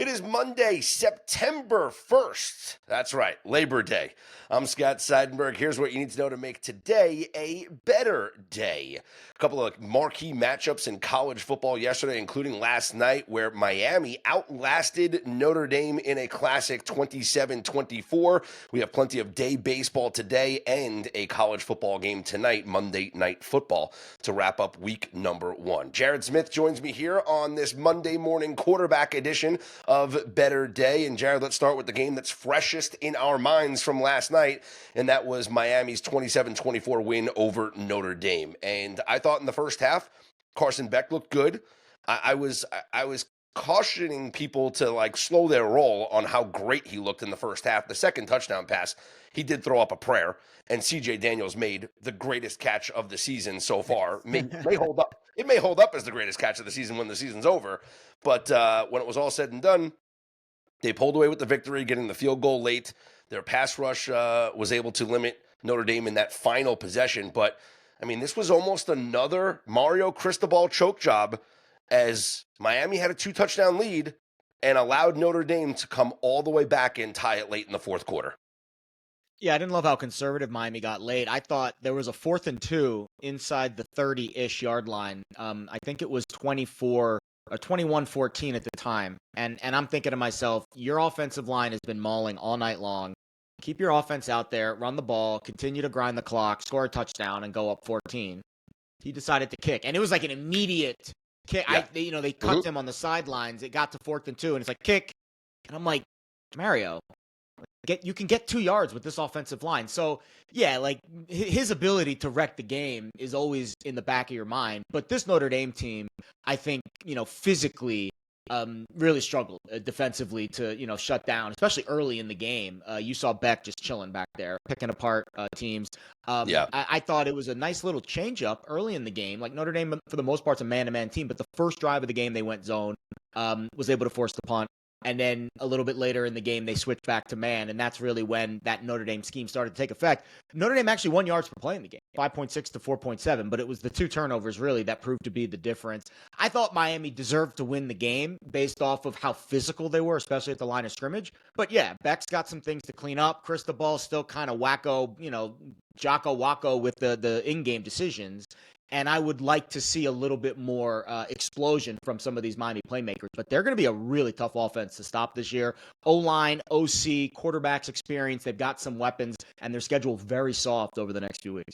It is Monday, September 1st. That's right, Labor Day. I'm Scott Seidenberg. Here's what you need to know to make today a better day. A couple of marquee matchups in college football yesterday, including last night, where Miami outlasted Notre Dame in a classic 27-24. We have plenty of day baseball today and a college football game tonight, Monday Night Football, to wrap up week number 1. Jared Smith joins me here on this Monday morning quarterback edition of Bettor Day. And Jared, let's start with the game that's freshest in our minds from last night, and that was Miami's 27-24 win over Notre Dame. And I thought in the first half, Carson Beck looked good. I was cautioning people to slow their roll on how great he looked in the first half. The second touchdown pass, he did throw up a prayer, and C.J. Daniels made the greatest catch of the season so far. May hold up. It may hold up as the greatest catch of the season when the season's over. But when it was all said and done, they pulled away with the victory, getting the field goal late. Their pass rush was able to limit Notre Dame in that final possession. But, I mean, this was almost another Mario Cristobal choke job, as Miami had a 2-touchdown lead and allowed Notre Dame to come all the way back and tie it late in the fourth quarter. Yeah, I didn't love how conservative Miami got late. I thought there was a 4th and 2 inside the 30-ish yard line. I think it was 21-14 at the time. And I'm thinking to myself, your offensive line has been mauling all night long. Keep your offense out there, run the ball, continue to grind the clock, score a touchdown, and go up 14. He decided to kick. And it was like an immediate kick. Yeah. They cut him on the sidelines. It got to 4th and 2, and it's like, kick. And I'm like, Mario, you can get 2 yards with this offensive line. So, yeah, his ability to wreck the game is always in the back of your mind. But this Notre Dame team, I think, physically really struggled defensively to, shut down, especially early in the game. You saw Beck just chilling back there, picking apart teams. I thought it was a nice little change-up early in the game. Notre Dame, for the most part, is a man-to-man team, but the first drive of the game, they went zone, was able to force the punt. And then a little bit later in the game, they switched back to man, and that's really when that Notre Dame scheme started to take effect. Notre Dame actually won yards per play in the game, 5.6 to 4.7, but it was the 2 turnovers really that proved to be the difference. I thought Miami deserved to win the game based off of how physical they were, especially at the line of scrimmage. But yeah, Beck's got some things to clean up. Cristobal's still kind of wacko, Jocko-wacko with the in-game decisions. And I would like to see a little bit more explosion from some of these Miami playmakers. But they're going to be a really tough offense to stop this year. O-line, OC, quarterbacks experience. They've got some weapons, and their schedule very soft over the next few weeks.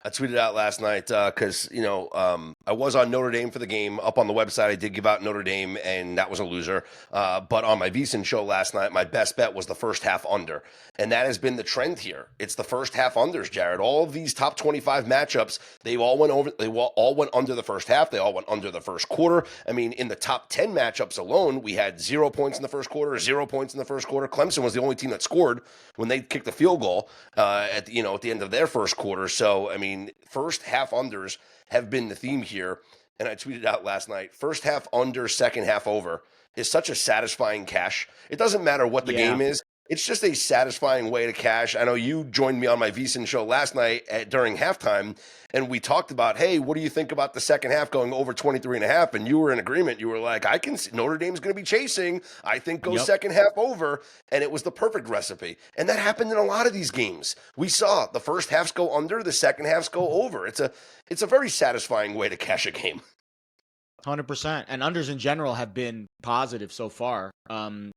I tweeted out last night because, I was on Notre Dame for the game. Up on the website, I did give out Notre Dame, and that was a loser. But on my VSiN show last night, my best bet was the first half under. And that has been the trend here. It's the first half unders, Jared. All of these top 25 matchups, they all went under the first half. They all went under the first quarter. I mean, in the top 10 matchups alone, we had 0 points in the first quarter, 0 points in the first quarter. Clemson was the only team that scored when they kicked the field goal at the end of their first quarter. So, I mean, first half unders have been the theme here. And I tweeted out last night, first half under, second half over is such a satisfying cash. It doesn't matter what the game is. It's just a satisfying way to cash. I know you joined me on my VSiN show last night during halftime, and we talked about, hey, what do you think about the second half going over 23.5? And you were in agreement. You were like, I can see Notre Dame's going to be chasing. I think go second half over. And it was the perfect recipe. And that happened in a lot of these games. We saw the first halves go under, the second halves go over. It's a very satisfying way to cash a game. 100%. And unders in general have been positive so far.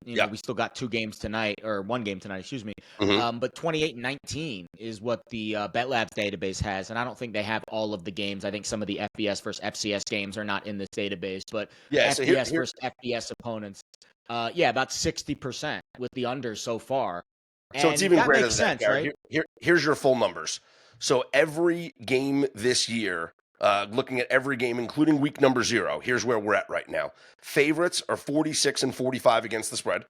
We still got 2 games tonight, or 1 game tonight, excuse me. But 28-19 is what the Bet Labs database has. And I don't think they have all of the games. I think some of the FBS versus FCS games are not in this database. But FBS versus FBS opponents, about 60% with the unders so far. So it's even greater than that, right? Here's your full numbers. So every game this year, looking at every game, including week number 0, here's where we're at right now. Favorites are 46 and 45 against the spread.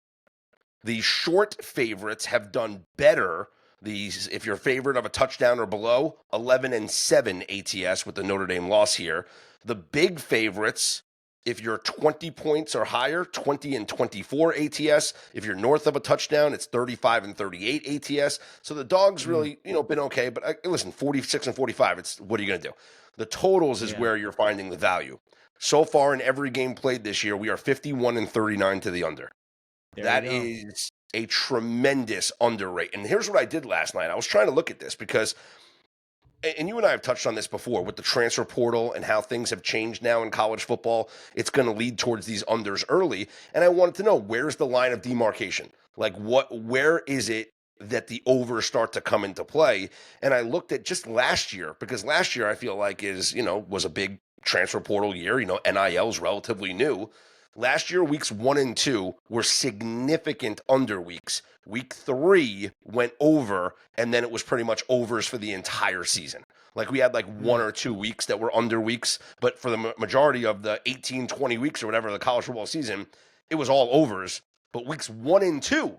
The short favorites have done better. If you're favorite of a touchdown or below, 11 and 7 ATS with the Notre Dame loss here. The big favorites, if you're 20 points or higher, 20 and 24 ATS. If you're north of a touchdown, it's 35 and 38 ATS. So the dogs really, been okay. But listen, 46 and 45, what are you going to do? The totals is where you're finding the value. So far in every game played this year, we are 51-39 to the under. That is a tremendous under rate. And here's what I did last night. I was trying to look at this because, and you and I have touched on this before, with the transfer portal and how things have changed now in college football, it's going to lead towards these unders early. And I wanted to know, where's the line of demarcation? Like, where is it that the overs start to come into play? And I looked at just last year, because last year I feel like was a big transfer portal year. NIL is relatively new. Last year, weeks 1 and 2 were significant under weeks. Week 3 went over, and then it was pretty much overs for the entire season. Like, we had like 1 or 2 weeks that were under weeks, but for the majority of the 18, 20 weeks or whatever the college football season, it was all overs. But weeks 1 and 2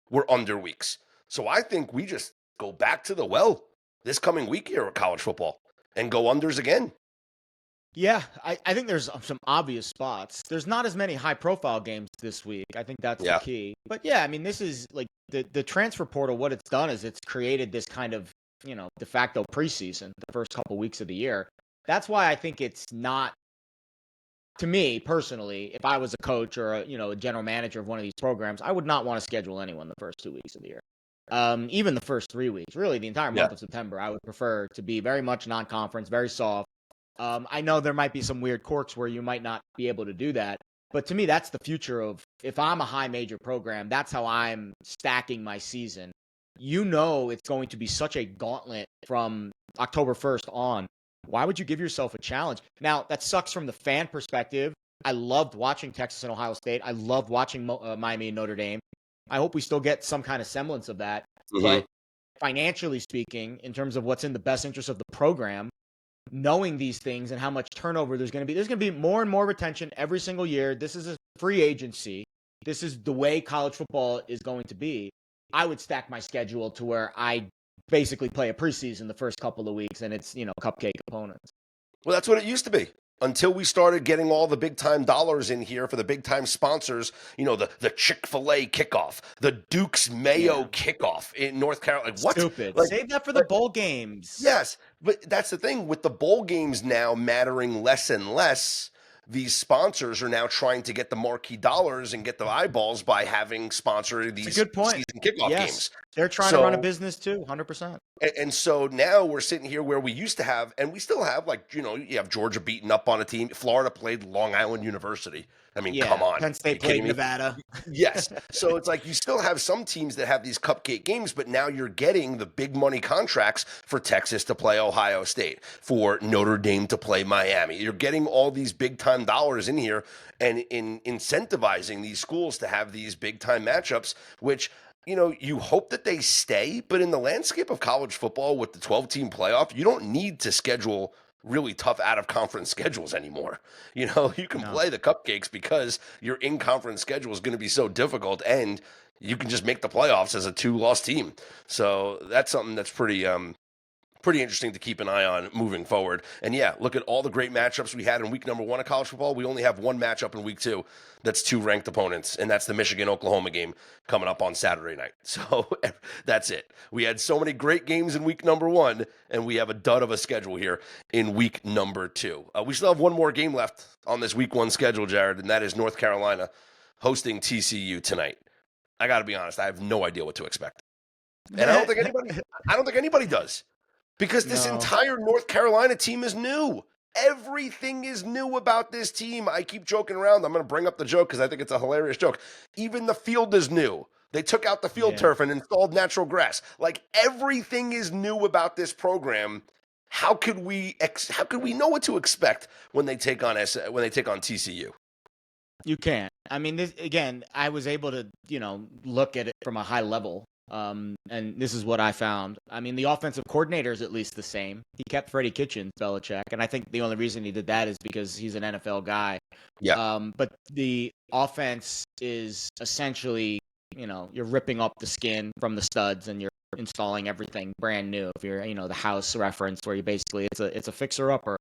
were under weeks. So I think we just go back to the well this coming week here at college football and go unders again. Yeah, I think there's some obvious spots. There's not as many high-profile games this week. I think that's the key. But yeah, I mean, this is like the transfer portal. What it's done is it's created this kind of, de facto preseason the first couple weeks of the year. That's why I think it's not, to me personally, if I was a coach or a general manager of one of these programs, I would not want to schedule anyone the first 2 weeks of the year. Even the first 3 weeks, really the entire month of September, I would prefer to be very much non-conference, very soft. I know there might be some weird quirks where you might not be able to do that, but to me, that's the future of, if I'm a high major program, that's how I'm stacking my season. It's going to be such a gauntlet from October 1st on. Why would you give yourself a challenge? Now, that sucks from the fan perspective. I loved watching Texas and Ohio State. I loved watching Miami and Notre Dame. I hope we still get some kind of semblance of that. Mm-hmm. But financially speaking, in terms of what's in the best interest of the program, knowing these things and how much turnover there's going to be more and more retention every single year. This is a free agency. This is the way college football is going to be. I would stack my schedule to where I basically play a preseason the first couple of weeks, and it's, cupcake opponents. Well, that's what it used to be. Until we started getting all the big-time dollars in here for the big-time sponsors, the Chick-fil-A kickoff, the Duke's Mayo kickoff in North Carolina. Like, what? Stupid. Save that for the bowl games. Yes, but that's the thing. With the bowl games now mattering less and less, these sponsors are now trying to get the marquee dollars and get the eyeballs by having sponsored these season kickoff games. They're trying to run a business too, 100%. And so now we're sitting here where we used to have, and we still have, you have Georgia beating up on a team. Florida played Long Island University. I mean, come on. Penn State played Nevada. Yes. So it's like you still have some teams that have these cupcake games, but now you're getting the big money contracts for Texas to play Ohio State, for Notre Dame to play Miami. You're getting all these big time dollars in here and in incentivizing these schools to have these big time matchups, which you hope that they stay, but in the landscape of college football with the 12-team playoff, you don't need to schedule really tough out-of-conference schedules anymore. You can play the cupcakes because your in-conference schedule is going to be so difficult, and you can just make the playoffs as a 2-loss team. So that's something that's pretty interesting to keep an eye on moving forward. And yeah, look at all the great matchups we had in week number 1 of college football. We only have one matchup in week 2 that's 2 ranked opponents, and that's the Michigan-Oklahoma game coming up on Saturday night. So that's it. We had so many great games in week number 1, and we have a dud of a schedule here in week number 2. We still have one more game left on this week 1 schedule, Jared, and that is North Carolina hosting TCU tonight. I got to be honest, I have no idea what to expect. And I don't think anybody does. Because this entire North Carolina team is new. Everything is new about this team. I keep joking around. I'm going to bring up the joke because I think it's a hilarious joke. Even the field is new. They took out the field turf and installed natural grass. Like, everything is new about this program. How could we know what to expect when they take on TCU? You can't. I mean, again, I was able to, look at it from a high level. And this is what I found. I mean, the offensive coordinator is at least the same. He kept Freddie Kitchens, Belichick, and I think the only reason he did that is because he's an NFL guy. Yeah. But the offense is essentially, you're ripping up the skin from the studs and you're installing everything brand new. If you're, the house reference where you basically it's a fixer upper.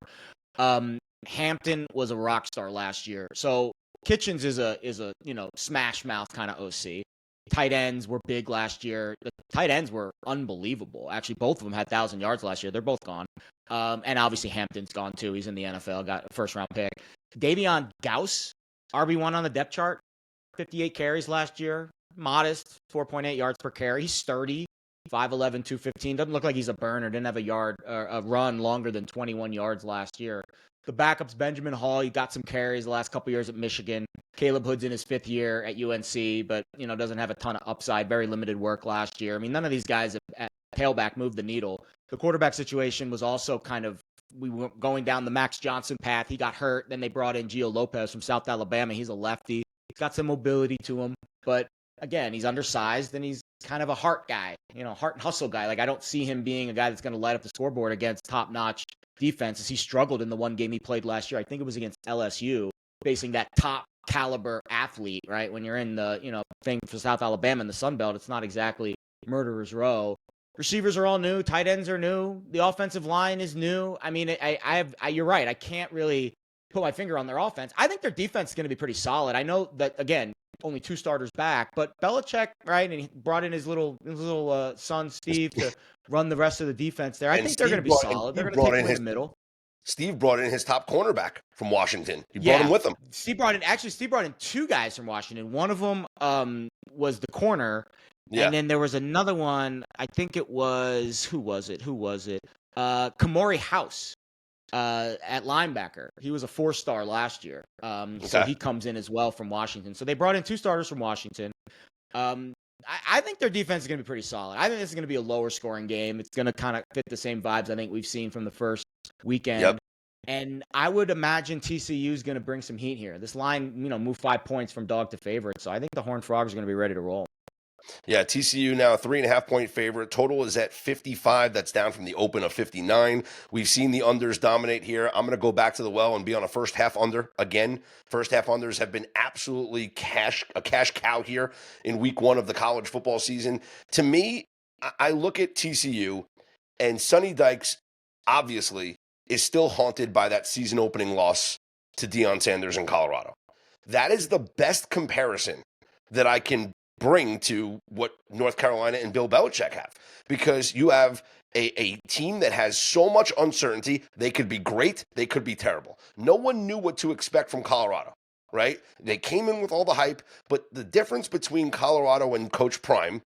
Hampton was a rock star last year, so Kitchens is a smash mouth kind of OC. Tight ends were big last year. The tight ends were unbelievable. Actually, both of them had 1,000 yards last year. They're both gone. And obviously Hampton's gone too. He's in the NFL, got a first-round pick. Davion Gauss, RB1 on the depth chart, 58 carries last year. Modest, 4.8 yards per carry. He's sturdy, 5'11", 215. Doesn't look like he's a burner. Didn't have a run longer than 21 yards last year. The backup's Benjamin Hall. He got some carries the last couple years at Michigan. Caleb Hood's in his 5th year at UNC, but doesn't have a ton of upside. Very limited work last year. I mean, none of these guys at tailback moved the needle. The quarterback situation was also kind of, we were going down the Max Johnson path. He got hurt. Then they brought in Gio Lopez from South Alabama. He's a lefty. He's got some mobility to him, but again, he's undersized and he's kind of a heart guy, heart and hustle guy. Like, I don't see him being a guy that's going to light up the scoreboard against top-notch defenses. He struggled in the one game he played last year. I think it was against LSU, facing that top caliber athlete, right? When you're in the, thing for South Alabama in the Sun Belt, it's not exactly murderer's row. Receivers are all new. Tight ends are new. The offensive line is new. I mean, you're right. I can't really put my finger on their offense. I think their defense is going to be pretty solid. I know that, again, only 2 starters back, but Belichick, right, and he brought in his little son, Steve, to run the rest of the defense there. I think they're going to be solid. They're going to take him in the middle. Steve brought in his top cornerback from Washington. He brought him with him. Steve brought in 2 guys from Washington. One of them was the corner. Yeah. And then there was another one. I think it was, who was it? Kamori House at linebacker. He was a 4-star last year. So he comes in as well from Washington. So they brought in 2 starters from Washington. I think their defense is going to be pretty solid. I think this is going to be a lower scoring game. It's going to kind of fit the same vibes I think we've seen from the first weekend. Yep. And I would imagine TCU is going to bring some heat here. This line, moved 5 points from dog to favorite. So I think the Horned Frogs are going to be ready to roll. Yeah, TCU now a 3.5-point favorite. Total is at 55. That's down from the open of 59. We've seen the unders dominate here. I'm going to go back to the well and be on a first half under again. First half unders have been absolutely a cash cow here in week 1 of the college football season. To me, I look at TCU, and Sonny Dykes obviously is still haunted by that season opening loss to Deion Sanders in Colorado. That is the best comparison that I can bring to what North Carolina and Bill Belichick have, because you have a team that has so much uncertainty. They could be great, they could be terrible. No one knew what to expect from Colorado, right? They came in with all the hype, but the difference between Colorado and Coach Prime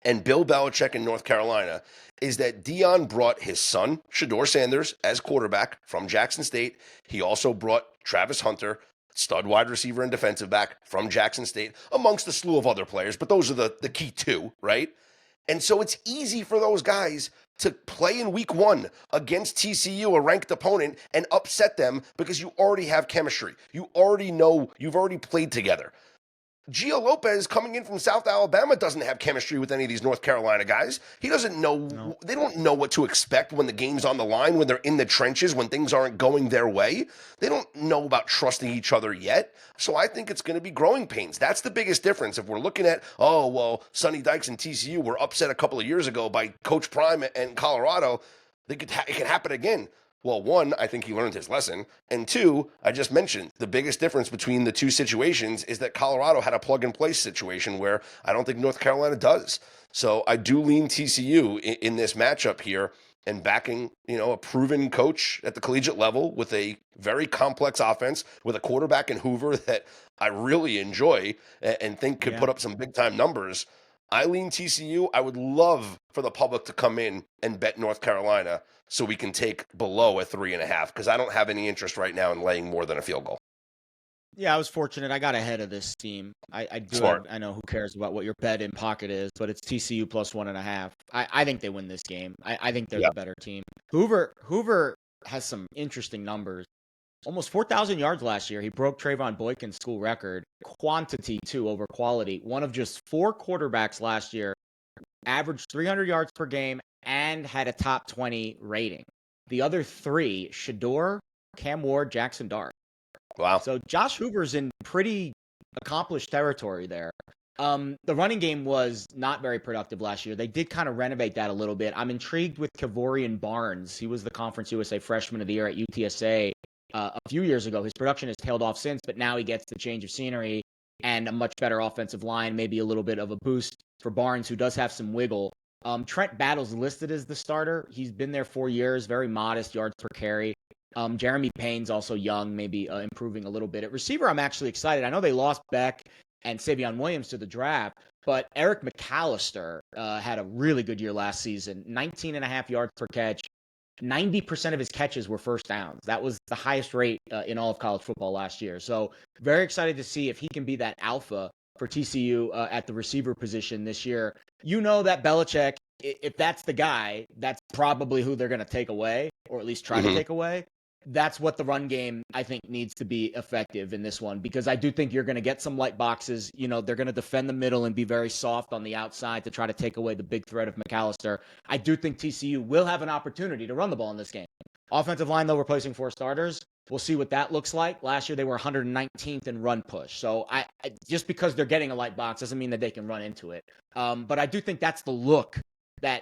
and Bill Belichick in North Carolina is that Deion brought his son, Shedeur Sanders, as quarterback from Jackson State. He also brought Travis Hunter, stud wide receiver and defensive back from Jackson State, amongst a slew of other players, but those are the key 2, right? And so it's easy for those guys to play in week 1 against TCU, a ranked opponent, and upset them because you already have chemistry. You already know, you've already played together. Gio Lopez coming in from South Alabama doesn't have chemistry with any of these North Carolina guys. He doesn't know, no. They don't know what to expect when the game's on the line, when they're in the trenches, when things aren't going their way. They don't know about trusting each other yet. So I think it's going to be growing pains. That's the biggest difference. If we're looking at, Sonny Dykes and TCU were upset a couple of years ago by Coach Prime and Colorado, it can happen again. Well, 1, I think he learned his lesson. And 2, I just mentioned the biggest difference between the 2 situations is that Colorado had a plug-and-play situation where I don't think North Carolina does. So I do lean TCU in this matchup here and backing, a proven coach at the collegiate level with a very complex offense, with a quarterback in Hoover that I really enjoy and think could put up some big-time numbers. I lean TCU. I would love for the public to come in and bet North Carolina so we can take below a 3.5, because I don't have any interest right now in laying more than a field goal. Yeah, I was fortunate. I got ahead of this team. I do. Smart. I know who cares about what your bet in pocket is, but it's TCU plus 1.5. I think they win this game. I think they're the better team. Hoover has some interesting numbers. Almost 4,000 yards last year. He broke Trayvon Boykin's school record. Quantity, too, over quality. One of just 4 quarterbacks last year averaged 300 yards per game and had a top 20 rating. The other 3, Shedeur, Cam Ward, Jackson Dart. Wow. So Josh Hoover's in pretty accomplished territory there. The running game was not very productive last year. They did kind of renovate that a little bit. I'm intrigued with Kevorian Barnes. He was the Conference USA Freshman of the Year at UTSA a few years ago. His production has tailed off since, but now he gets the change of scenery and a much better offensive line, maybe a little bit of a boost for Barnes, who does have some wiggle. Trent Battle's listed as the starter. He's been there 4 years, very modest yards per carry. Jeremy Payne's also young, maybe improving a little bit. At receiver, I'm actually excited. I know they lost Beck and Savion Williams to the draft, but Eric McAllister had a really good year last season, 19 and a half yards per catch. 90% of his catches were first downs. That was the highest rate in all of college football last year. So very excited to see if he can be that alpha for TCU at the receiver position this year. You know that Belichick, if that's the guy, that's probably who they're going to take away, or at least try to take away. That's what the run game, I think, needs to be effective in this one, because I do think you're going to get some light boxes. You know, they're going to defend the middle and be very soft on the outside to try to take away the big threat of McAllister. I do think TCU will have an opportunity to run the ball in this game. Offensive line, though, replacing 4 starters. We'll see what that looks like. Last year, they were 119th in run push. So I just because they're getting a light box doesn't mean that they can run into it. But I do think that's the look that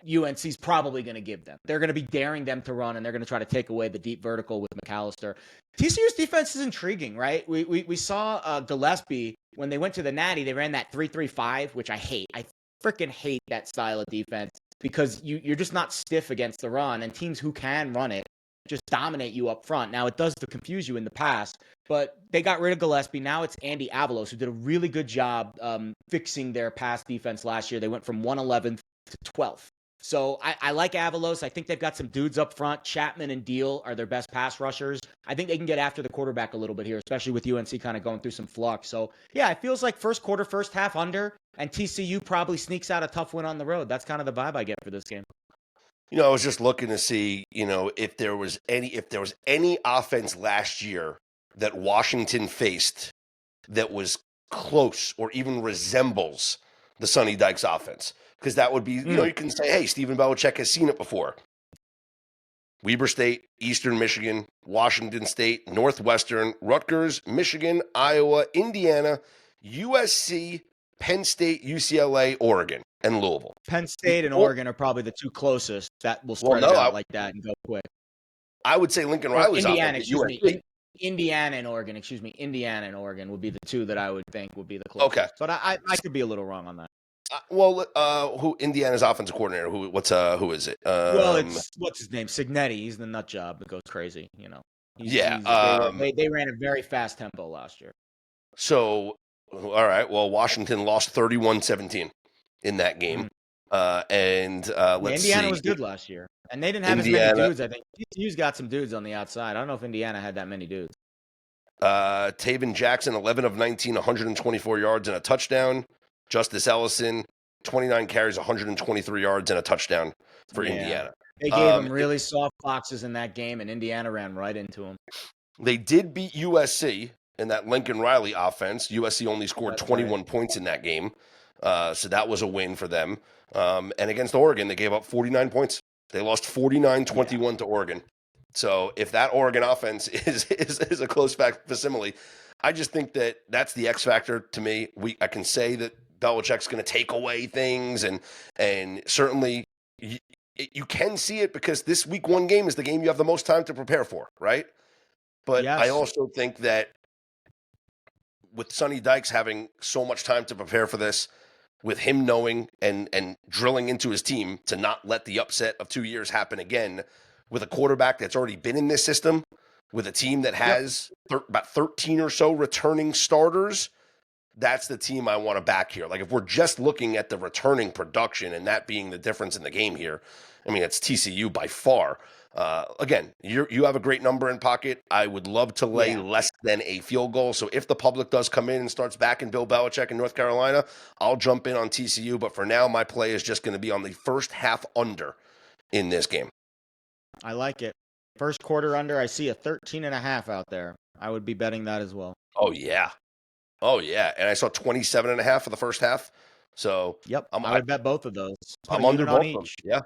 UNC's probably going to give them. They're going to be daring them to run, and they're going to try to take away the deep vertical with McAllister. TCU's defense is intriguing, right? We saw Gillespie when they went to the Natty. They ran that 3-3-5, which I hate. I freaking hate that style of defense because you're just not stiff against the run, and teams who can run it just dominate you up front. Now, it does confuse you in the past, but they got rid of Gillespie. Now it's Andy Avalos, who did a really good job fixing their pass defense last year. They went from 111th to 12th. So I like Avalos. I think they've got some dudes up front. Chapman and Deal are their best pass rushers. I think they can get after the quarterback a little bit here, especially with UNC kind of going through some flux. So, yeah, it feels like first quarter, first half under, and TCU probably sneaks out a tough win on the road. That's kind of the vibe I get for this game. You know, I was just looking to see, if there was any offense last year that Washington faced that was close or even resembles the Sonny Dykes offense. Because that would be, you can say, hey, Stephen Belichick has seen it before. Weber State, Eastern Michigan, Washington State, Northwestern, Rutgers, Michigan, Iowa, Indiana, USC, Penn State, UCLA, Oregon, and Louisville. Penn State and Oregon are probably the 2 closest that will spread it out like that and go quick. I would say Lincoln Riley's Indiana, offense. Indiana and Oregon would be the 2 that I would think would be the closest. Okay. But I could be a little wrong on that. Who Indiana's offensive coordinator? Who is it? It's what's his name? Signetti. He's the nut job that goes crazy. They ran a very fast tempo last year. So, all right. Well, Washington lost 31-17 in that game, Indiana was good last year, and they didn't have as many dudes. I think TCU's got some dudes on the outside. I don't know if Indiana had that many dudes. Taven Jackson, 11 of 19, 124 yards and a touchdown. Justice Ellison, 29 carries, 123 yards and a touchdown for Indiana. They gave him really soft boxes in that game, and Indiana ran right into him. They did beat USC in that Lincoln Riley offense. USC only scored 21 points in that game, so that was a win for them. And against Oregon, they gave up 49 points. They lost 49-21 to Oregon. So if that Oregon offense is a close facsimile, I just think that's the X factor to me. I can say that Belichick's going to take away things, and certainly you can see it because this week 1 game is the game you have the most time to prepare for, right? But yes. I also think that with Sonny Dykes having so much time to prepare for this, with him knowing and drilling into his team to not let the upset of 2 years happen again, with a quarterback that's already been in this system, with a team that has about 13 or so returning starters, that's the team I want to back here. Like, if we're just looking at the returning production and that being the difference in the game here, I mean, it's TCU by far. Again, you have a great number in pocket. I would love to lay less than a field goal. So if the public does come in and starts backing Bill Belichick in North Carolina, I'll jump in on TCU. But for now, my play is just going to be on the first half under in this game. I like it. First quarter under, I see a 13.5 out there. I would be betting that as well. Oh, yeah. And I saw 27.5 for the first half. So I would bet both of those. I'm under both of them. Yeah.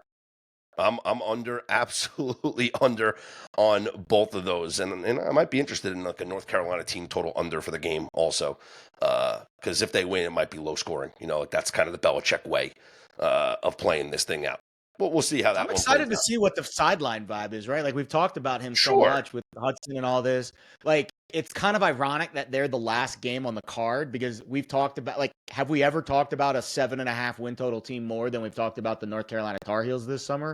I'm under, absolutely under on both of those. And I might be interested in like a North Carolina team total under for the game also. Because if they win, it might be low scoring. Like that's kind of the Belichick way of playing this thing out. But we'll see how that. I'm excited to see what the sideline vibe is, right? Like we've talked about him so much with Hudson and all this. Like it's kind of ironic that they're the last game on the card because we've talked about have we ever talked about a 7.5 win total team more than we've talked about the North Carolina Tar Heels this summer?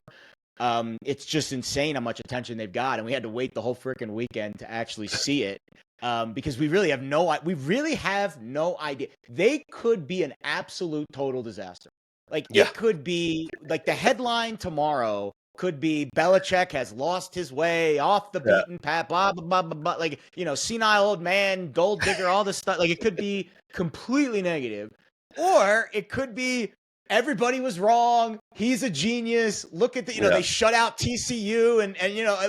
It's just insane how much attention they've got, and we had to wait the whole freaking weekend to actually see it because we really have no idea. They could be an absolute total disaster. Like Yeah. it could be like the headline tomorrow could be Belichick has lost his way off the beaten path, blah, blah, blah, blah, blah. Like, senile old man, gold digger, all this stuff. Like it could be completely negative, or it could be everybody was wrong. He's a genius. Look at the, they shut out TCU and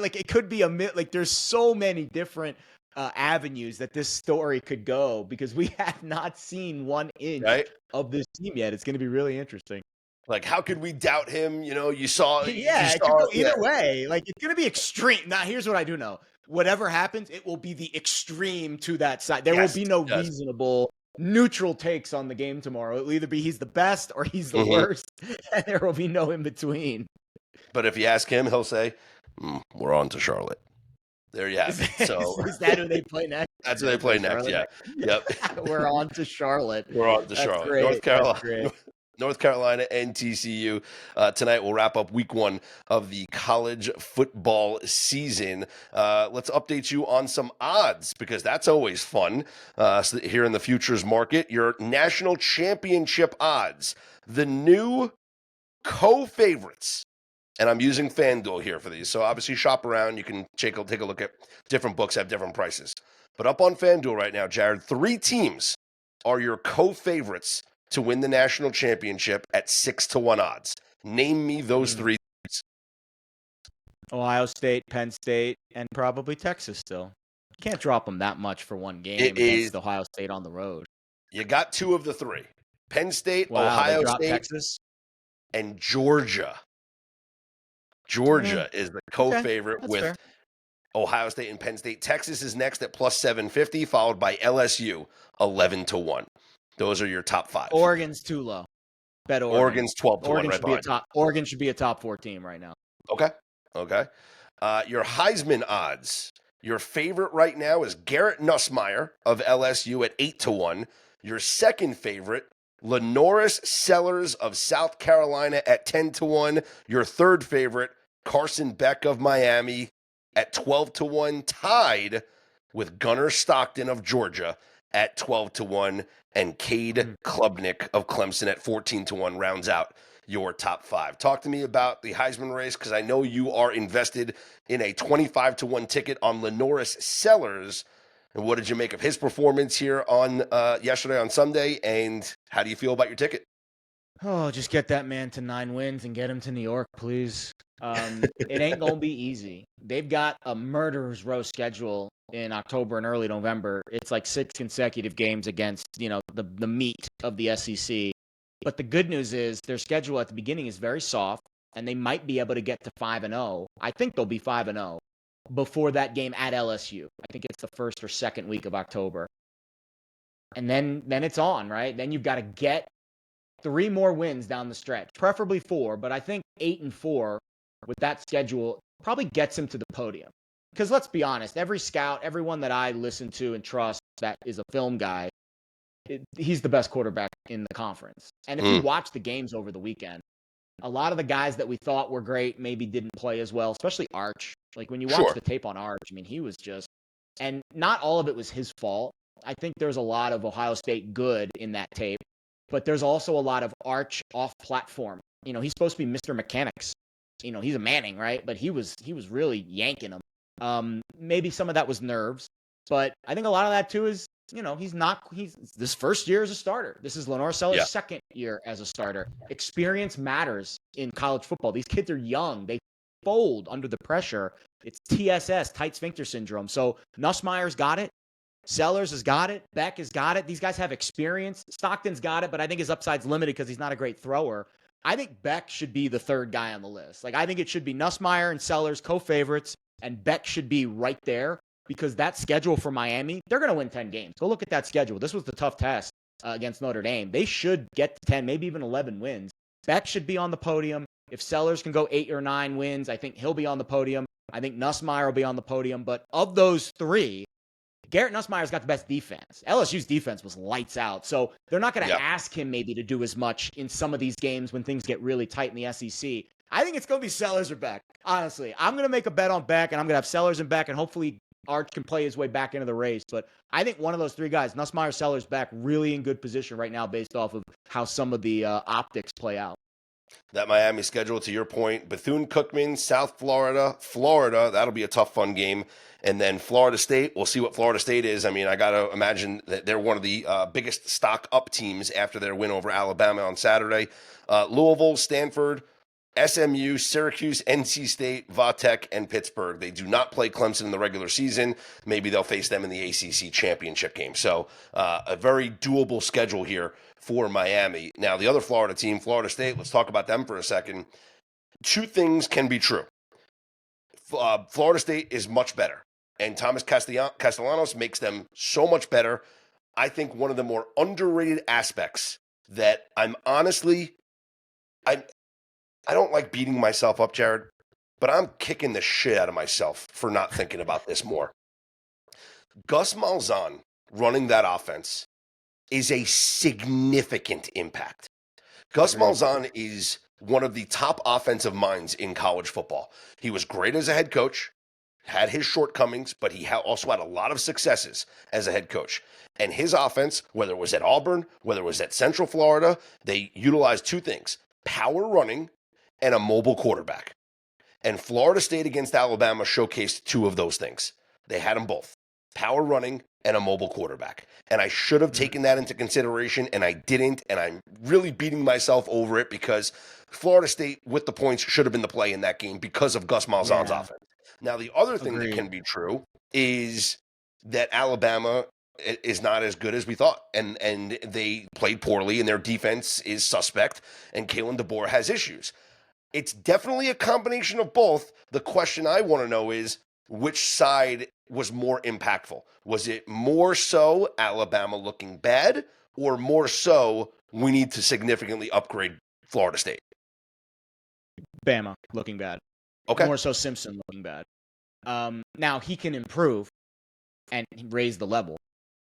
like it could be like there's so many different avenues that this story could go because we have not seen 1 inch of this team yet. It's going to be really interesting. Like, how could we doubt him? You saw. It could go either way. Like, it's going to be extreme. Now, here's what I do know. Whatever happens, it will be the extreme to that side. There will be no reasonable neutral takes on the game tomorrow. It'll either be he's the best or he's the worst, and there will be no in between. But if you ask him, he'll say, we're on to Charlotte. There you have it. So is that who they play next? That's who they play next, yeah. Yep. We're on to Charlotte. We're on to Charlotte. Great. North Carolina. North Carolina and TCU. Tonight we'll wrap up week 1 of the college football season. Let's update you on some odds because that's always fun. So here in the futures market, your national championship odds, the new co-favorites. And I'm using FanDuel here for these. So obviously shop around. You can take a look at different books, have different prices. But up on FanDuel right now, Jared, 3 teams are your co-favorites to win the national championship at 6-1 odds. Name me those 3 teams. Ohio State, Penn State, and probably Texas still. You can't drop them that much for one game against Ohio State on the road. You got 2 of the 3. Penn State, wow, Ohio State, Texas, and Georgia. Georgia is the co-favorite with fair. Ohio State and Penn State. Texas is next at plus 750, followed by LSU, 11-1. Those are your top 5. Oregon's too low. Bet Oregon. Oregon's 12-1 Oregon right should be behind. Oregon should be a top 4 team right now. Okay. Your Heisman odds. Your favorite right now is Garrett Nussmeier of LSU at 8-1. Your second favorite, Lenoris Sellers of South Carolina at 10-1. Your third favorite, Carson Beck of Miami at 12-1, tied with Gunnar Stockton of Georgia at 12-1, and Cade Klubnik of Clemson at 14-1 rounds out your top 5. Talk to me about the Heisman race because I know you are invested in a 25-1 ticket on Lenoris Sellers. And what did you make of his performance here on yesterday on Sunday? And how do you feel about your ticket? Oh, just get that man to 9 wins and get him to New York, please. It ain't going to be easy. They've got a murderer's row schedule in October and early November. It's like 6 consecutive games against, the meat of the SEC. But the good news is their schedule at the beginning is very soft, and they might be able to get to 5-0. I think they'll be 5-0 before that game at LSU. I think it's the first or second week of October. And then it's on, right? Then you've got to get 3 more wins down the stretch, preferably 4, but I think 8-4 with that schedule probably gets him to the podium. Because let's be honest, every scout, everyone that I listen to and trust that is a film guy, he's the best quarterback in the conference. And if you watch the games over the weekend, a lot of the guys that we thought were great maybe didn't play as well, especially Arch. Like when you watch the tape on Arch, I mean, he was just, and not all of it was his fault. I think there's a lot of Ohio State good in that tape, but there's also a lot of Arch off platform. He's supposed to be Mr. Mechanics. He's a Manning, right? But he was really yanking him. Maybe some of that was nerves, but I think a lot of that too is, he's this first year as a starter. This is Lenore Sellers' second year as a starter. Experience matters in college football. These kids are young. They fold under the pressure. It's TSS, tight sphincter syndrome. So Nussmeier's got it. Sellers has got it. Beck has got it. These guys have experience. Stockton's got it, but I think his upside's limited because he's not a great thrower. I think Beck should be the third guy on the list. Like, I think it should be Nussmeier and Sellers, co-favorites, and Beck should be right there because that schedule for Miami, they're going to win 10 games. Go look at that schedule. This was the tough test against Notre Dame. They should get to 10, maybe even 11 wins. Beck should be on the podium. If Sellers can go 8 or 9 wins, I think he'll be on the podium. I think Nussmeier will be on the podium. But of those 3, Garrett Nussmeier's got the best defense. LSU's defense was lights out. So they're not going to ask him maybe to do as much in some of these games when things get really tight in the SEC. I think it's going to be Sellers or Beck. Honestly, I'm going to make a bet on Beck, and I'm going to have Sellers and Beck, and hopefully Arch can play his way back into the race. But I think one of those three guys, Nussmeier, Sellers, Beck, really in good position right now based off of how some of the optics play out. That Miami schedule, to your point, Bethune-Cookman, South Florida, that'll be a tough, fun game. And then Florida State, we'll see what Florida State is. I mean, I got to imagine that they're one of the biggest stock-up teams after their win over Alabama on Saturday. Louisville, Stanford, SMU, Syracuse, NC State, Vatech, and Pittsburgh. They do not play Clemson in the regular season. Maybe they'll face them in the ACC championship game. So a very doable schedule here for Miami. Now, the other Florida team, Florida State, let's talk about them for a second. Two things can be true. Florida State is much better, and Thomas Castellanos makes them so much better. I think one of the more underrated aspects that I don't like beating myself up, Jared, but I'm kicking the shit out of myself for not thinking about this more. Gus Malzahn running that offense is a significant impact. Gus Malzahn is one of the top offensive minds in college football. He was great as a head coach, had his shortcomings, but he also had a lot of successes as a head coach. And his offense, whether it was at Auburn, whether it was at Central Florida, they utilized two things: power running and a mobile quarterback. And Florida State against Alabama showcased two of those things. They had them both: power running and a mobile quarterback. And I should have taken that into consideration, and I didn't, and I'm really beating myself over it because Florida State, with the points, should have been the play in that game because of Gus Malzahn's offense. Now, the other thing that can be true is that Alabama is not as good as we thought, and they played poorly, and their defense is suspect, and Kalen DeBoer has issues. It's definitely a combination of both. The question I want to know is, which side was more impactful? Was it more so Alabama looking bad, or more so we need to significantly upgrade Florida State? Bama looking bad. Okay. More so Simpson looking bad. Now he can improve and raise the level,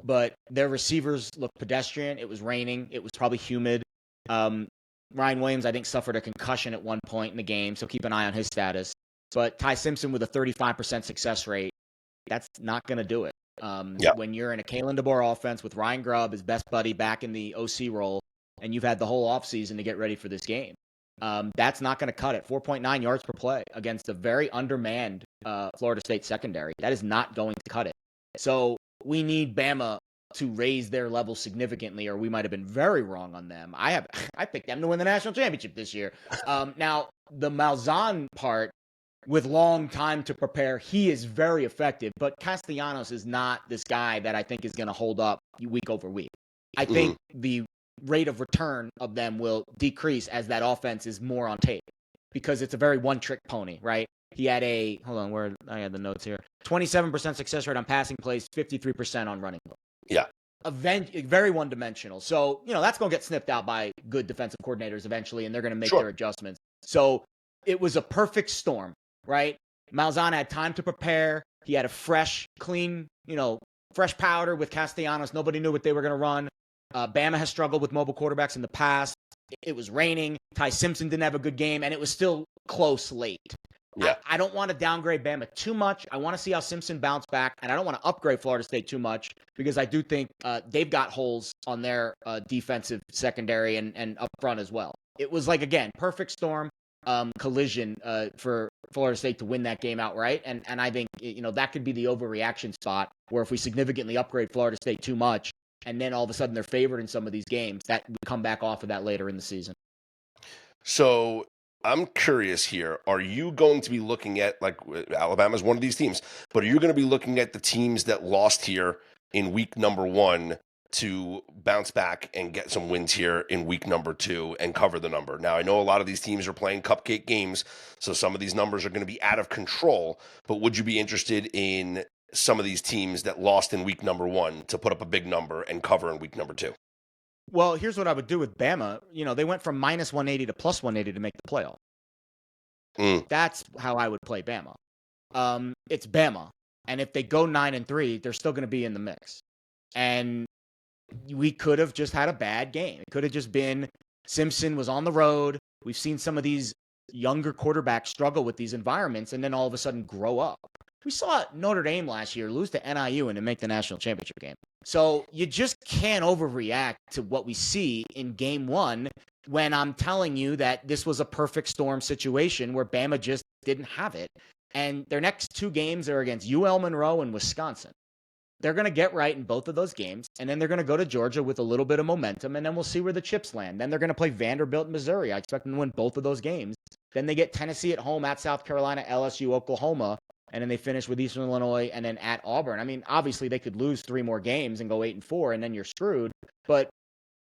but their receivers look pedestrian. It was raining. It was probably humid. Ryan Williams, I think, suffered a concussion at one point in the game, so keep an eye on his status. But Ty Simpson with a 35% success rate, that's not going to do it. When you're in a Kalen DeBoer offense with Ryan Grubb, his best buddy, back in the OC role, and you've had the whole offseason to get ready for this game, that's not going to cut it. 4.9 yards per play against a very undermanned Florida State secondary. That is not going to cut it. So we need Bama to raise their level significantly, or we might have been very wrong on them. I picked them to win the national championship this year. Now, the Malzahn part, with long time to prepare, he is very effective, but Castellanos is not this guy that I think is going to hold up week over week. I think the rate of return of them will decrease as that offense is more on tape, because it's a very one-trick pony, right? He had I had the notes here, 27% success rate on passing plays, 53% on running. Yeah. Very one-dimensional. So, that's going to get snipped out by good defensive coordinators eventually, and they're going to make their adjustments. So it was a perfect storm, right? Malzahn had time to prepare. He had a fresh, clean, fresh powder with Castellanos. Nobody knew what they were going to run. Bama has struggled with mobile quarterbacks in the past. It was raining. Ty Simpson didn't have a good game, and it was still close late. Yeah. I don't want to downgrade Bama too much. I want to see how Simpson bounce back, and I don't want to upgrade Florida State too much because I do think they've got holes on their defensive secondary and up front as well. It was again, perfect storm collision for Florida State to win that game outright, and I think that could be the overreaction spot where if we significantly upgrade Florida State too much, and then all of a sudden they're favored in some of these games, that we come back off of that later in the season. So I'm curious here. Are you going to be looking at, Alabama's one of these teams, but are you going to be looking at the teams that lost here in week number 1 to bounce back and get some wins here in week number 2 and cover the number? Now, I know a lot of these teams are playing cupcake games, so some of these numbers are going to be out of control, but would you be interested in some of these teams that lost in week number 1 to put up a big number and cover in week number 2? Well, here's what I would do with Bama. They went from minus 180 to plus 180 to make the playoff. That's how I would play Bama. It's Bama. And if they go 9-3, they're still going to be in the mix. And we could have just had a bad game. It could have just been Simpson was on the road. We've seen some of these younger quarterbacks struggle with these environments and then all of a sudden grow up. We saw Notre Dame last year lose to NIU and to make the national championship game. So you just can't overreact to what we see in game one when I'm telling you that this was a perfect storm situation where Bama just didn't have it. And their next two games are against UL Monroe and Wisconsin. They're going to get right in both of those games, and then they're going to go to Georgia with a little bit of momentum, and then we'll see where the chips land. Then they're going to play Vanderbilt, Missouri. I expect them to win both of those games. Then they get Tennessee at home, at South Carolina, LSU, Oklahoma, and then they finish with Eastern Illinois and then at Auburn. I mean, obviously they could lose 3 more games and go 8-4, and then you're screwed. But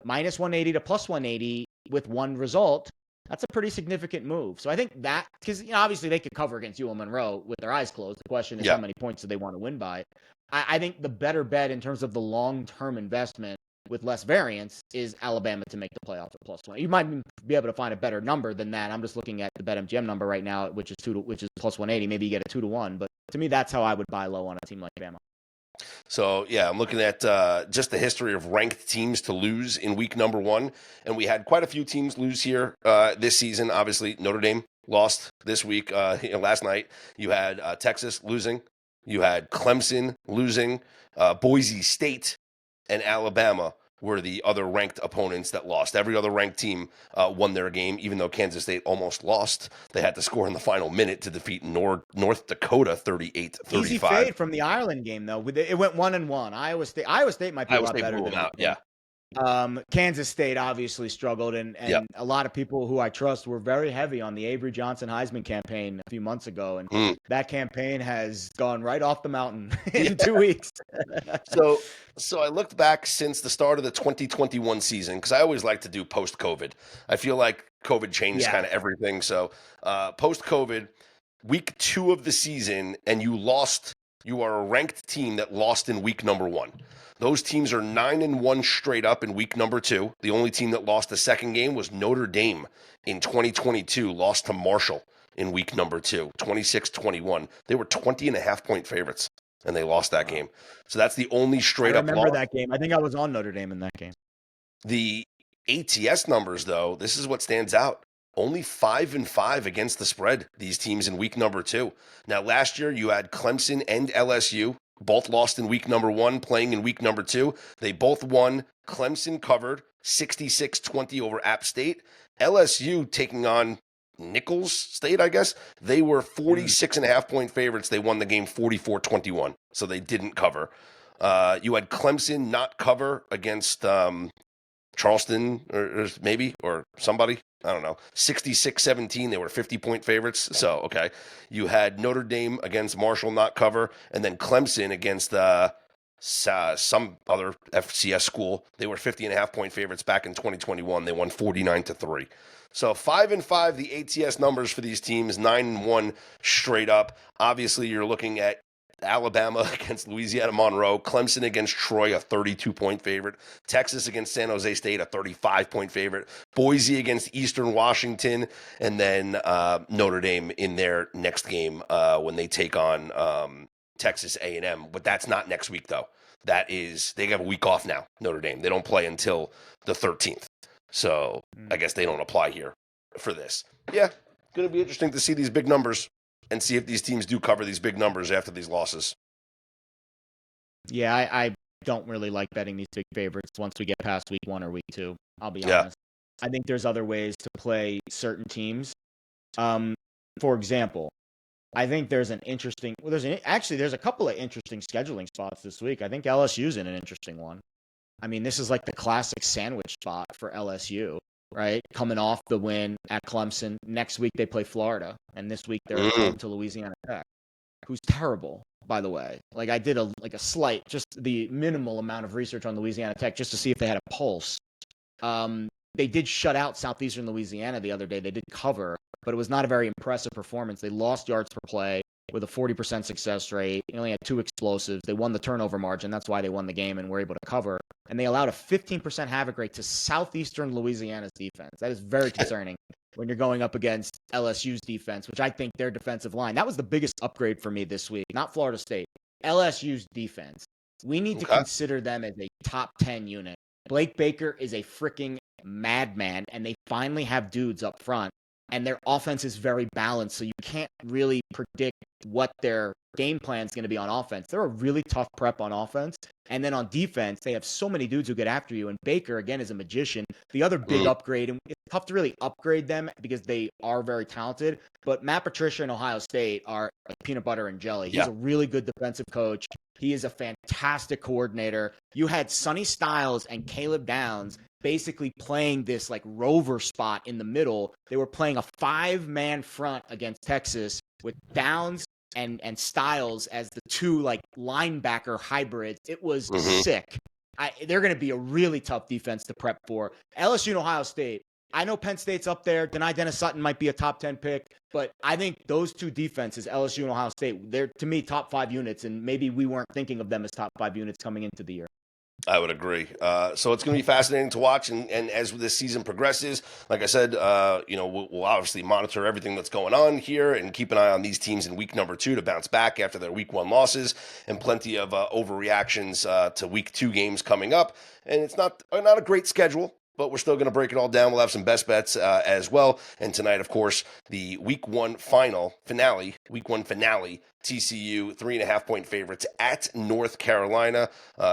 minus 180 to plus 180 with one result, that's a pretty significant move. So I think that, because obviously they could cover against UL Monroe with their eyes closed. The question is how many points do they want to win by? I think the better bet in terms of the long-term investment with less variance is Alabama to make the playoff at plus 1. You might be able to find a better number than that. I'm just looking at the BetMGM number right now, which is plus 180. Maybe you get a 2-1, but to me, that's how I would buy low on a team like Bama. So, yeah, I'm looking at just the history of ranked teams to lose in week number 1, and we had quite a few teams lose here this season. Obviously, Notre Dame lost this week. Last night, you had Texas losing. You had Clemson losing. Boise State and Alabama were the other ranked opponents that lost. Every other ranked team won their game, even though Kansas State almost lost. They had to score in the final minute to defeat North Dakota 38-35. Easy fade from the Ireland game, though. It went 1-1. Iowa State might be a lot better than out. Yeah. Kansas State obviously struggled, and a lot of people who I trust were very heavy on the Avery Johnson Heisman campaign a few months ago, and that campaign has gone right off the mountain in 2 weeks. So I looked back since the start of the 2021 season, because I always like to do post-COVID. I feel like COVID changed kind of everything. So post-COVID, week 2 of the season, and you are a ranked team that lost in week number 1. Those teams are 9-1 straight up in week number 2. The only team that lost the second game was Notre Dame in 2022, lost to Marshall in week number 2, 26-21. They were 20.5-point favorites, and they lost that game. So that's the only straight up loss. I remember that game. I think I was on Notre Dame in that game. The ATS numbers, though, this is what stands out. Only 5-5 against the spread, these teams in week number 2. Now, last year, you had Clemson and LSU. Both lost in week number 1, playing in week number 2. They both won. Clemson covered 66-20 over App State. LSU taking on Nicholls State, I guess. They were 46.5-point favorites. They won the game 44-21, so they didn't cover. You had Clemson not cover against Charleston or somebody. I don't know. 66-17. They were 50-point favorites. So, okay. You had Notre Dame against Marshall not cover, and then Clemson against some other FCS school. They were 50.5-point favorites back in 2021. They won 49-3. So 5-5, the ATS numbers for these teams, 9-1 straight up. Obviously, you're looking at Alabama against Louisiana Monroe, Clemson against Troy, a 32-point favorite, Texas against San Jose State, a 35-point favorite, Boise against Eastern Washington, and then Notre Dame in their next game when they take on Texas A&M. But that's not next week, though. That is, they have a week off now, Notre Dame. They don't play until the 13th. So I guess they don't apply here for this. Yeah, going to be interesting to see these big numbers and see if these teams do cover these big numbers after these losses. Yeah, I don't really like betting these big favorites once we get past week 1 or week 2. I'll be honest. I think there's other ways to play certain teams. For example, I think there's a couple of interesting scheduling spots this week. I think LSU's in an interesting one. I mean, this is like the classic sandwich spot for LSU, right? Coming off the win at Clemson. Next week, they play Florida. And this week, they're home to Louisiana Tech, who's terrible, by the way. Like, I did just the minimal amount of research on Louisiana Tech just to see if they had a pulse. They did shut out Southeastern Louisiana the other day. They did cover, but it was not a very impressive performance. They lost yards per play with a 40% success rate. They only had 2 explosives. They won the turnover margin. That's why they won the game and were able to cover. And they allowed a 15% havoc rate to Southeastern Louisiana's defense. That is very concerning when you're going up against LSU's defense, which I think their defensive line, that was the biggest upgrade for me this week, not Florida State. LSU's defense. We need to consider them as a top 10 unit. Blake Baker is a freaking madman, and they finally have dudes up front and their offense is very balanced, so you can't really predict what their game plan is going to be on offense. They're a really tough prep on offense. And then on defense, they have so many dudes who get after you. And Baker, again, is a magician. The other big upgrade, and it's tough to really upgrade them because they are very talented, but Matt Patricia and Ohio State are like peanut butter and jelly. He's a really good defensive coach. He is a fantastic coordinator. You had Sonny Styles and Caleb Downs basically playing this like rover spot in the middle. They were playing a 5-man front against Texas with Downs and Styles as the two like linebacker hybrids. It was sick. They're going to be a really tough defense to prep for. LSU and Ohio State. I know Penn State's up there. Dennis Sutton might be a top 10 pick, but I think those two defenses, LSU and Ohio State, they're, to me, top 5 units, and maybe we weren't thinking of them as top 5 units coming into the year. I would agree. So it's going to be fascinating to watch. And as this season progresses, like I said, we'll obviously monitor everything that's going on here and keep an eye on these teams in week number 2 to bounce back after their week 1 losses, and plenty of overreactions to week 2 games coming up. And it's not a great schedule, but we're still going to break it all down. We'll have some best bets as well. And tonight, of course, the week 1 finale, TCU 3.5-point favorites at North Carolina.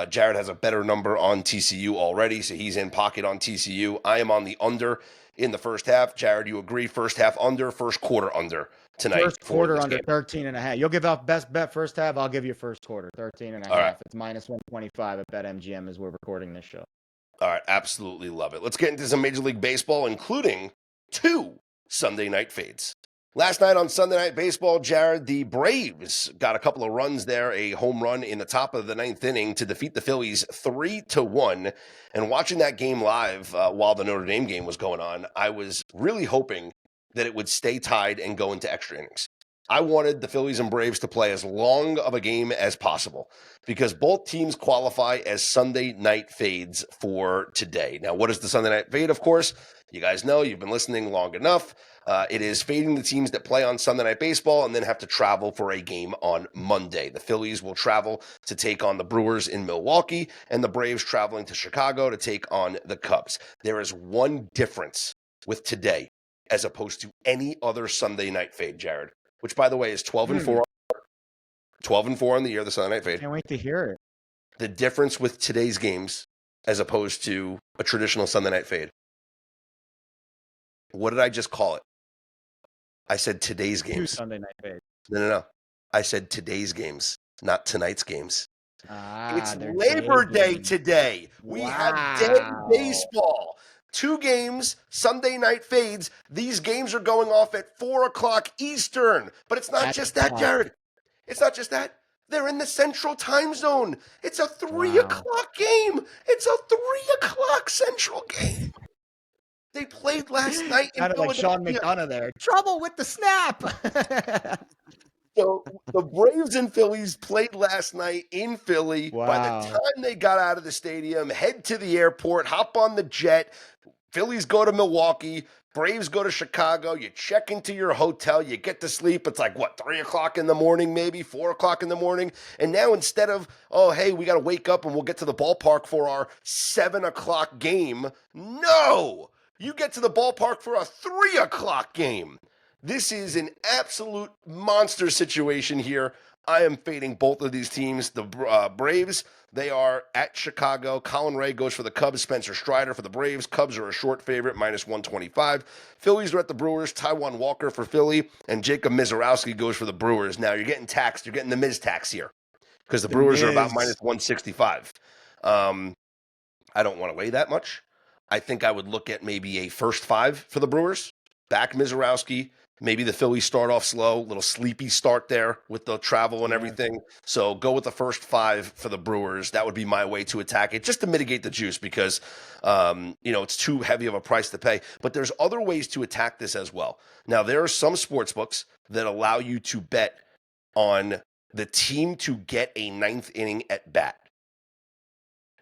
Jared has a better number on TCU already, so he's in pocket on TCU. I am on the under in the first half. Jared, you agree? First half under, first quarter under tonight. First quarter under 13.5. You'll give out best bet first half. I'll give you first quarter 13.5. Right. It's minus 125 at BetMGM as we're recording this show. All right, absolutely love it. Let's get into some Major League Baseball, including 2 Sunday night fades. Last night on Sunday Night Baseball, Jared, the Braves got a couple of runs there, a home run in the top of the 9th inning to defeat the Phillies 3-1. And watching that game live while the Notre Dame game was going on, I was really hoping that it would stay tied and go into extra innings. I wanted the Phillies and Braves to play as long of a game as possible because both teams qualify as Sunday night fades for today. Now, what is the Sunday night fade? Of course, you guys know, you've been listening long enough. It is fading the teams that play on Sunday Night Baseball and then have to travel for a game on Monday. The Phillies will travel to take on the Brewers in Milwaukee, and the Braves traveling to Chicago to take on the Cubs. There is one difference with today as opposed to any other Sunday night fade, Jared, which, by the way, is 12-4. 12-4 on the year, the Sunday night fade. Can't wait to hear it. The difference with today's games as opposed to a traditional Sunday night fade. What did I just call it? I said today's games. 2 Sunday night fades. No. I said today's games, not tonight's games. It's they're Labor Day games. today. We have day baseball. 2 games, Sunday night fades. These games are going off at 4 o'clock Eastern. But it's not just that, Jared. It's not just that. They're in the Central Time Zone. It's a 3 o'clock game. It's a 3 o'clock Central game. They played last night in kind of like Sean McDonough there. Trouble with the snap. So the Braves and Phillies played last night in Philly. Wow. By the time they got out of the stadium, head to the airport, hop on the jet. Phillies go to Milwaukee. Braves go to Chicago. You check into your hotel. You get to sleep. It's like, 3 o'clock in the morning, maybe 4 o'clock in the morning. And now instead of, we got to wake up and we'll get to the ballpark for our 7 o'clock game. No! You get to the ballpark for a 3 o'clock game. This is an absolute monster situation here. I am fading both of these teams. The Braves, they are at Chicago. Colin Ray goes for the Cubs. Spencer Strider for the Braves. Cubs are a short favorite, minus 125. Phillies are at the Brewers. Taijuan Walker for Philly. And Jacob Mizorowski goes for the Brewers. Now, you're getting taxed. You're getting the Miz tax here because the Brewers are about minus 165. I don't want to lay that much. I think I would look at maybe a first 5 for the Brewers. Back Mizorowski. Maybe the Phillies start off slow, little sleepy start there with the travel and everything. So go with the first 5 for the Brewers. That would be my way to attack it, just to mitigate the juice because, it's too heavy of a price to pay. But there's other ways to attack this as well. Now, there are some sports books that allow you to bet on the team to get a 9th inning at bat.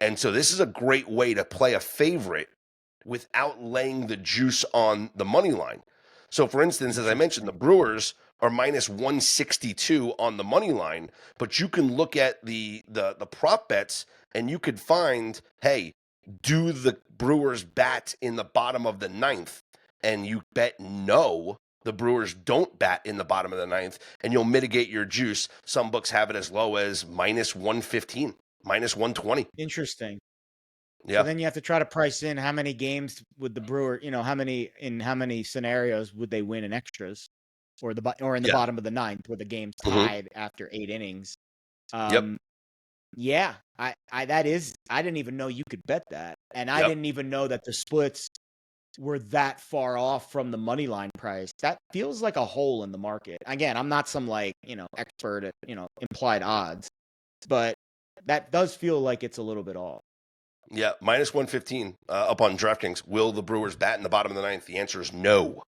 And so this is a great way to play a favorite without laying the juice on the money line. So, for instance, as I mentioned, the Brewers are minus 162 on the money line, but you can look at the prop bets and you could find, hey, do the Brewers bat in the bottom of the 9th? and you bet no, the Brewers don't bat in the bottom of the ninth, and you'll mitigate your juice. Some books have it as low as minus 115, minus 120. Interesting. Yeah. So then you have to try to price in how many games would the Brewer, how many scenarios would they win in extras, or in the bottom of the ninth where the game's tied after 8 innings. Yeah, I didn't even know you could bet that, and I didn't even know that the splits were that far off from the money line price. That feels like a hole in the market. Again, I'm not some expert at implied odds, but that does feel like it's a little bit off. Yeah, minus 115 up on DraftKings. Will the Brewers bat in the bottom of the ninth? The answer is no.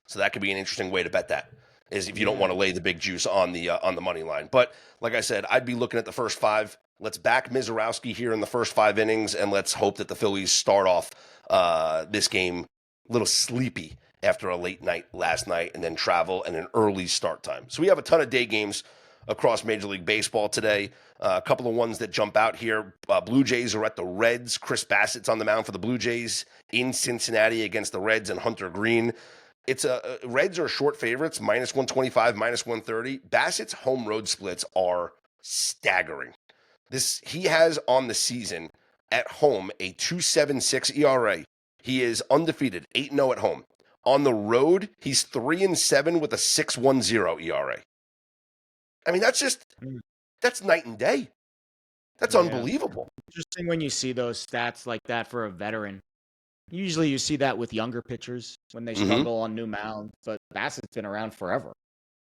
So that could be an interesting way to bet that, is if you don't want to lay the big juice on the money line. But like I said, I'd be looking at the first 5. Let's back Mizorowski here in the first 5 innings, and let's hope that the Phillies start off this game a little sleepy after a late night last night and then travel and an early start time. So we have a ton of day games across Major League Baseball today. A couple of ones that jump out here. Blue Jays are at the Reds. Chris Bassett's on the mound for the Blue Jays in Cincinnati against the Reds and Hunter Green. Reds are short favorites, minus 125, minus 130. Bassett's home road splits are staggering. He has on the season at home a 2.76 ERA. He is undefeated, 8-0 at home. On the road, he's 3-7 with a 6.10 ERA. I mean, that's night and day. That's unbelievable. Interesting when you see those stats like that for a veteran. Usually you see that with younger pitchers when they struggle on new mounds, but Bassett's been around forever.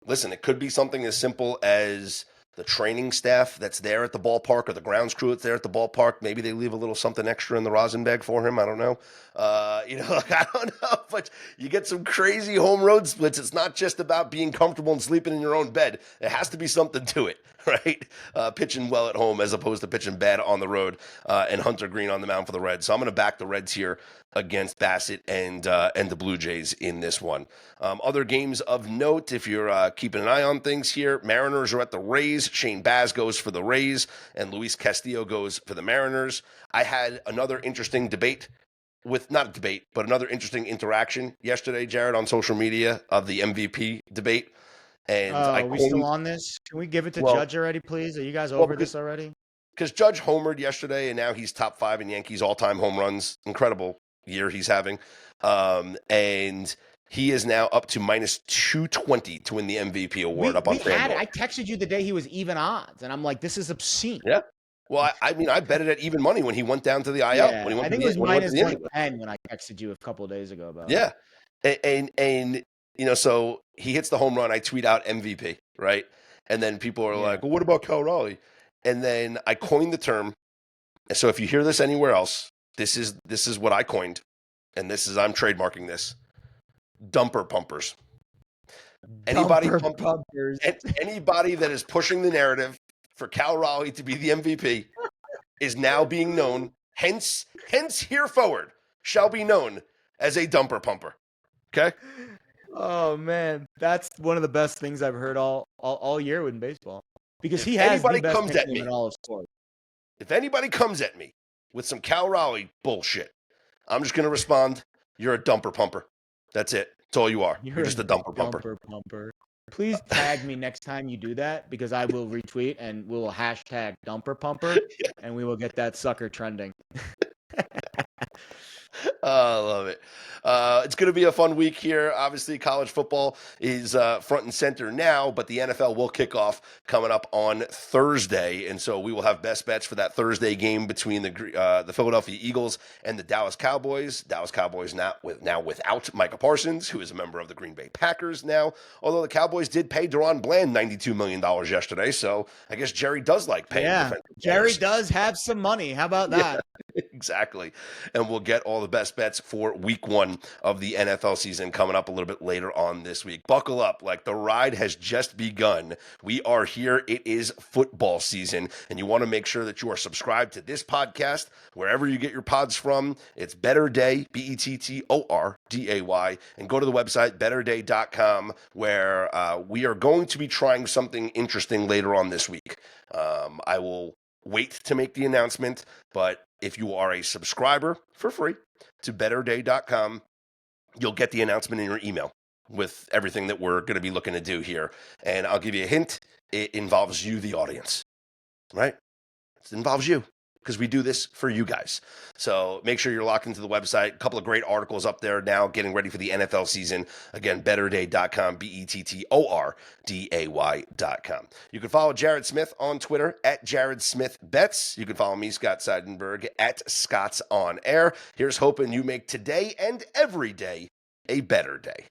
Listen, it could be something as simple as the training staff that's there at the ballpark or the grounds crew that's there at the ballpark. Maybe they leave a little something extra in the rosin bag for him. I don't know. I don't know. But you get some crazy home road splits. It's not just about being comfortable and sleeping in your own bed. There has to be something to it, right? Pitching well at home as opposed to pitching bad on the road, and Hunter Green on the mound for the Reds. So I'm going to back the Reds here against Bassett and the Blue Jays in this one. Other games of note, if you're keeping an eye on things here, Mariners are at the Rays. Shane Baz goes for the Rays, and Luis Castillo goes for the Mariners. I had another interesting another interesting interaction yesterday, Jared, on social media of the MVP debate. And are we still on this? Can we give it to Judge already, please? Are you guys over this already? Because Judge homered yesterday, and now he's top 5 in Yankees all-time home runs. Incredible year he's having. And he is now up to minus 220 to win the MVP award on FanDuel. I texted you the day he was even odds, and I'm like, this is obscene. Yeah. Well, I mean, I bet it at even money when he went down to the IL. Yeah, I think it was minus 110 when I texted you a couple of days ago about it. Yeah. And so he hits the home run. I tweet out MVP, right? And then people are like, well, what about Cal Raleigh? And then I coined the term. And so if you hear this anywhere else, this is what I coined. And I'm trademarking this. Dumper pumpers. Anybody that is pushing the narrative for Cal Raleigh to be the MVP is now being known, hence here forward, shall be known as a dumper pumper. Okay? Oh, man. That's one of the best things I've heard all year in baseball. Because he has the best nickname in all of sports. If anybody comes at me with some Cal Raleigh bullshit, I'm just going to respond, you're a dumper pumper. That's it. That's all you are. You're just a dumper pumper. Please tag me next time you do that, because I will retweet and we will hashtag dumper pumper, and we will get that sucker trending. I love it. It's going to be a fun week here. Obviously, college football is front and center now, but the NFL will kick off coming up on Thursday, and so we will have best bets for that Thursday game between the Philadelphia Eagles and the Dallas Cowboys. Dallas Cowboys now without Micah Parsons, who is a member of the Green Bay Packers now, although the Cowboys did pay Deron Bland $92 million yesterday, so I guess Jerry does like paying defensive Jerry does have some money. How about that? Yeah, exactly. And we'll get all the best bets for week 1 of the NFL season coming up a little bit later on this week. Buckle up, like the ride has just begun. We are here. It is football season, and you want to make sure that you are subscribed to this podcast wherever you get your pods from. It's Bettor Day, BETTORDAY, and go to the website bettorday.com, where we are going to be trying something interesting later on this week. I will wait to make the announcement, but if you are a subscriber for free to bettorday.com, you'll get the announcement in your email with everything that we're going to be looking to do here. And I'll give you a hint. It involves you, the audience, right? It involves you because we do this for you guys. So make sure you're locked into the website. A couple of great articles up there now getting ready for the NFL season. Again, bettorday.com, bettorday.com. You can follow Jared Smith on Twitter at Jared Smith Bets. You can follow me, Scott Seidenberg, at Scott's On Air. Here's hoping you make today and every day a better day.